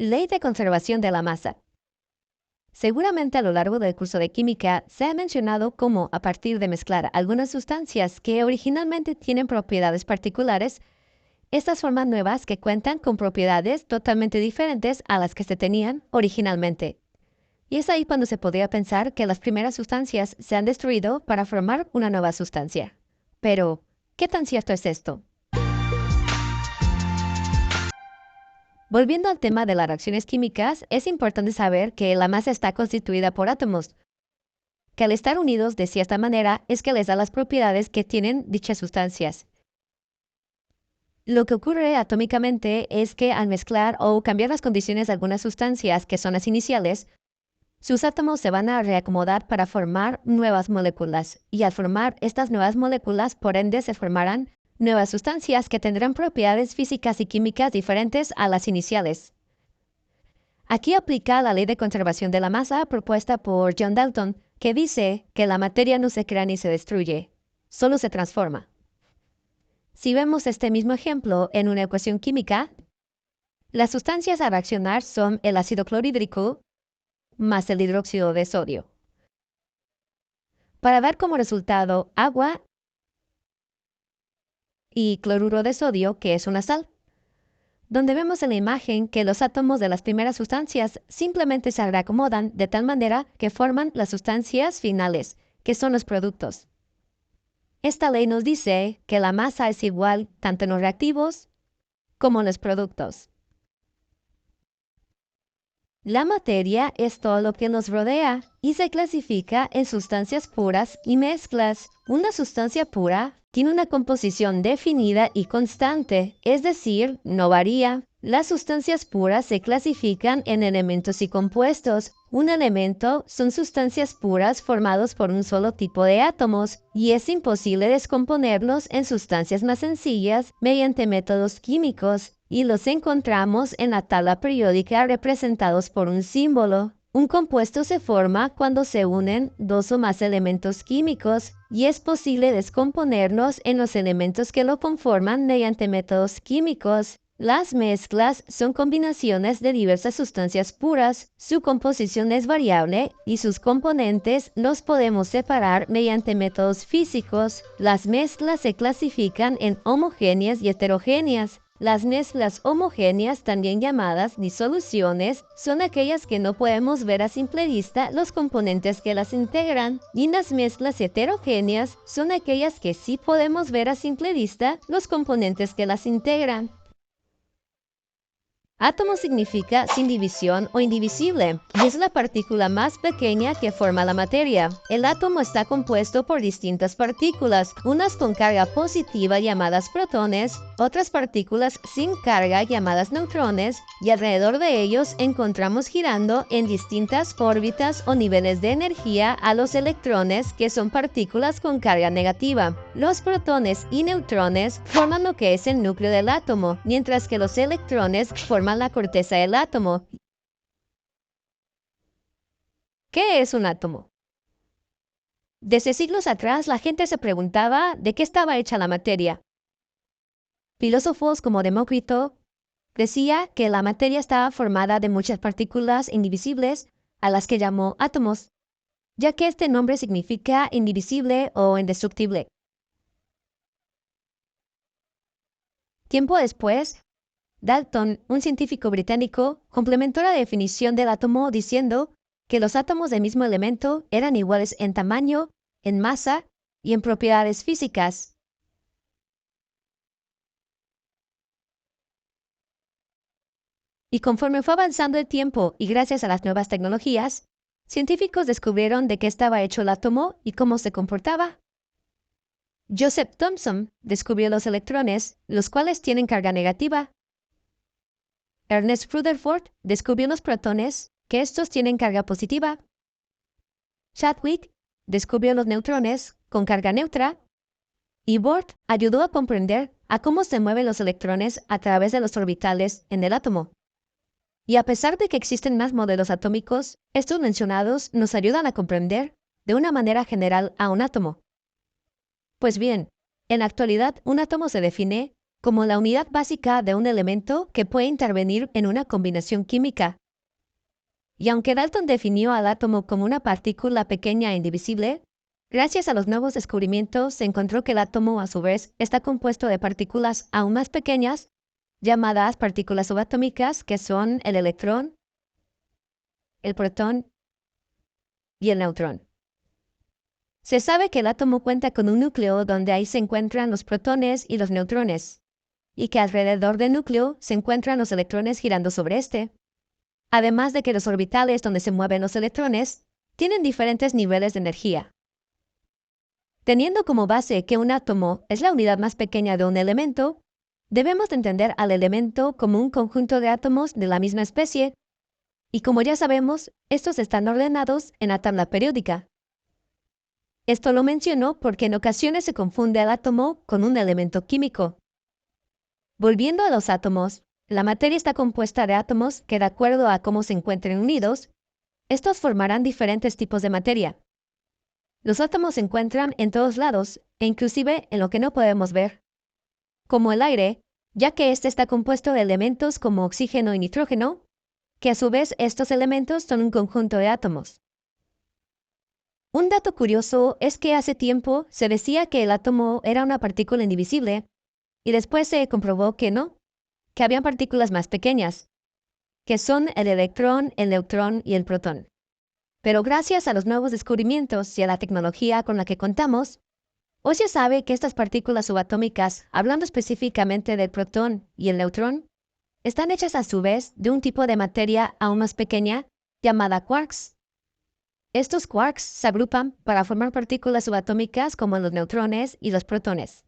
Ley de conservación de la masa. Seguramente a lo largo del curso de química se ha mencionado cómo, a partir de mezclar algunas sustancias que originalmente tienen propiedades particulares, estas forman nuevas que cuentan con propiedades totalmente diferentes a las que se tenían originalmente. Y es ahí cuando se podría pensar que las primeras sustancias se han destruido para formar una nueva sustancia. Pero, ¿qué tan cierto es esto? Volviendo al tema de las reacciones químicas, es importante saber que la masa está constituida por átomos, que al estar unidos de cierta manera es que les da las propiedades que tienen dichas sustancias. Lo que ocurre atómicamente es que al mezclar o cambiar las condiciones de algunas sustancias que son las iniciales, sus átomos se van a reacomodar para formar nuevas moléculas, y al formar estas nuevas moléculas, por ende, se formarán nuevas sustancias que tendrán propiedades físicas y químicas diferentes a las iniciales. Aquí aplica la ley de conservación de la masa propuesta por John Dalton, que dice que la materia no se crea ni se destruye, solo se transforma. Si vemos este mismo ejemplo en una ecuación química, las sustancias a reaccionar son el ácido clorhídrico más el hidróxido de sodio, para dar como resultado agua y cloruro de sodio, que es una sal, donde vemos en la imagen que los átomos de las primeras sustancias simplemente se reacomodan de tal manera que forman las sustancias finales, que son los productos. Esta ley nos dice que la masa es igual tanto en los reactivos como en los productos. La materia es todo lo que nos rodea y se clasifica en sustancias puras y mezclas. Una sustancia pura tiene una composición definida y constante, es decir, no varía. Las sustancias puras se clasifican en elementos y compuestos. Un elemento son sustancias puras formados por un solo tipo de átomos y es imposible descomponerlos en sustancias más sencillas mediante métodos químicos, y los encontramos en la tabla periódica representados por un símbolo. Un compuesto se forma cuando se unen dos o más elementos químicos y es posible descomponerlos en los elementos que lo conforman mediante métodos químicos. Las mezclas son combinaciones de diversas sustancias puras, su composición es variable y sus componentes los podemos separar mediante métodos físicos. Las mezclas se clasifican en homogéneas y heterogéneas. Las mezclas homogéneas, también llamadas disoluciones, son aquellas que no podemos ver a simple vista los componentes que las integran, y las mezclas heterogéneas son aquellas que sí podemos ver a simple vista los componentes que las integran. Átomo significa sin división o indivisible, y es la partícula más pequeña que forma la materia. El átomo está compuesto por distintas partículas, unas con carga positiva llamadas protones, otras partículas sin carga llamadas neutrones, y alrededor de ellos encontramos girando en distintas órbitas o niveles de energía a los electrones, que son partículas con carga negativa. Los protones y neutrones forman lo que es el núcleo del átomo, mientras que los electrones forman la corteza del átomo. ¿Qué es un átomo? Desde siglos atrás, la gente se preguntaba de qué estaba hecha la materia. Filósofos como Demócrito decía que la materia estaba formada de muchas partículas indivisibles, a las que llamó átomos, ya que este nombre significa indivisible o indestructible. Tiempo después, Dalton, un científico británico, complementó la definición del átomo diciendo que los átomos del mismo elemento eran iguales en tamaño, en masa y en propiedades físicas. Y conforme fue avanzando el tiempo y gracias a las nuevas tecnologías, científicos descubrieron de qué estaba hecho el átomo y cómo se comportaba. Joseph Thomson descubrió los electrones, los cuales tienen carga negativa. Ernest Rutherford descubrió los protones, que estos tienen carga positiva. Chadwick descubrió los neutrones con carga neutra. Y Bohr ayudó a comprender a cómo se mueven los electrones a través de los orbitales en el átomo. Y a pesar de que existen más modelos atómicos, estos mencionados nos ayudan a comprender de una manera general a un átomo. Pues bien, en la actualidad un átomo se define como la unidad básica de un elemento que puede intervenir en una combinación química. Y aunque Dalton definió al átomo como una partícula pequeña e indivisible, gracias a los nuevos descubrimientos se encontró que el átomo, a su vez, está compuesto de partículas aún más pequeñas, llamadas partículas subatómicas, que son el electrón, el protón y el neutrón. Se sabe que el átomo cuenta con un núcleo donde ahí se encuentran los protones y los neutrones, y que alrededor del núcleo se encuentran los electrones girando sobre este. Además de que los orbitales donde se mueven los electrones tienen diferentes niveles de energía. Teniendo como base que un átomo es la unidad más pequeña de un elemento, debemos de entender al elemento como un conjunto de átomos de la misma especie, y como ya sabemos, estos están ordenados en la tabla periódica. Esto lo menciono porque en ocasiones se confunde al átomo con un elemento químico. Volviendo a los átomos, la materia está compuesta de átomos que, de acuerdo a cómo se encuentren unidos, estos formarán diferentes tipos de materia. Los átomos se encuentran en todos lados, e inclusive en lo que no podemos ver, como el aire, ya que este está compuesto de elementos como oxígeno y nitrógeno, que a su vez estos elementos son un conjunto de átomos. Un dato curioso es que hace tiempo se decía que el átomo era una partícula indivisible, y después se comprobó que no, que habían partículas más pequeñas, que son el electrón, el neutrón y el protón. Pero gracias a los nuevos descubrimientos y a la tecnología con la que contamos, hoy se sabe que estas partículas subatómicas, hablando específicamente del protón y el neutrón, están hechas a su vez de un tipo de materia aún más pequeña llamada quarks. Estos quarks se agrupan para formar partículas subatómicas como los neutrones y los protones.